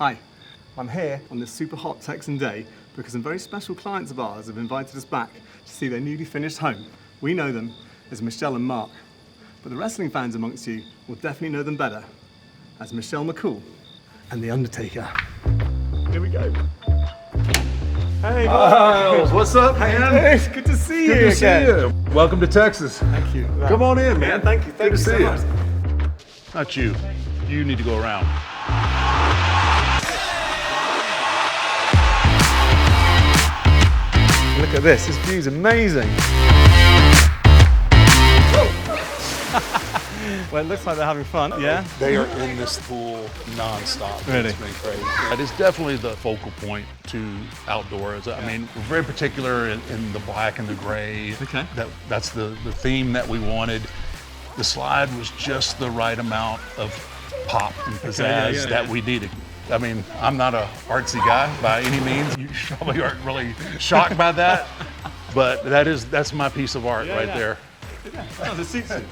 Hi, I'm here on this super hot Texan day because some very special clients of ours have invited us back to see their newly finished home. We know them as Michelle and Mark, but the wrestling fans amongst you will definitely know them better as Michelle McCool and the Undertaker. Here we go. Hey, Miles, what's up, man? Hey, good to see you. Good to see you. Welcome to Texas. Thank you. Come on in, man. Yeah, thank you. Thank Good you to so see much. you. Not you. You need to go around. Look at this view's amazing. Well, it looks like they're having fun, yeah? They are in this pool nonstop. Really? It's been crazy. That is definitely the focal point to outdoors. I mean, we're very particular in the black and the gray. Okay. That's the theme that we wanted. The slide was just the right amount of pop and pizzazz that we needed. I mean, I'm not a artsy guy by any means. You probably aren't really shocked by that, but that's my piece of art there. Yeah, oh, the suits you.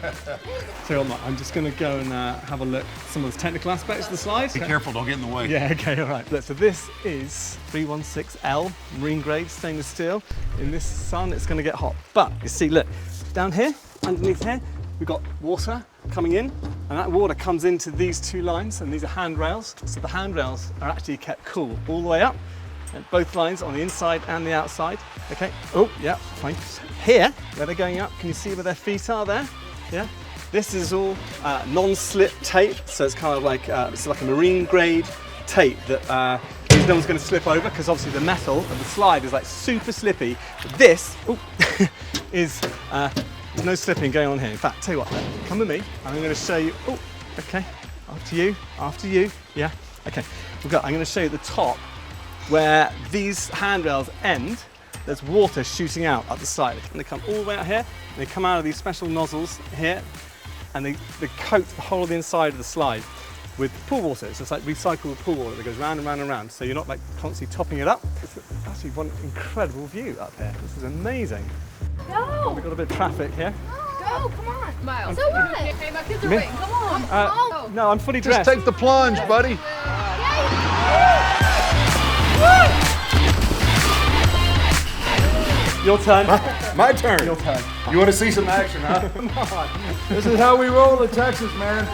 So I'm just going to go and have a look at some of the technical aspects of the slide. Be careful, don't get in the way. Yeah, okay, all right. Look, so this is 316L, marine grade stainless steel. In this sun, it's going to get hot. But you see, look, down here, underneath here, we've got water coming in, and that water comes into these two lines, and these are handrails. So the handrails are actually kept cool all the way up, and both lines on the inside and the outside. Okay, oh, yeah, fine. Here, where they're going up, can you see where their feet are there? Yeah, this is all non-slip tape, so it's kind of like, it's like a marine grade tape that no one's going to slip over, because obviously the metal of the slide is like super slippy. But this is, there's no slipping going on here. In fact, tell you what, come with me, and I'm going to show you, oh, okay, after you, yeah, okay. I'm going to show you the top where these handrails end. There's water shooting out at the side, and they come all the way out here, and they come out of these special nozzles here, and they coat the whole of the inside of the slide with pool water. So it's like recycled pool water that goes round and round and round, so you're not like constantly topping it up. It's actually one incredible view up here. This is amazing. Go! We've got a bit of traffic here. Go, come on. Miles. So what? Hey, my kids are waiting. Come on. Come No, I'm fully Just dressed. take the plunge, buddy. Your turn. My turn. Your turn. You want to see some action, huh? Come on. This is how we roll in Texas, man.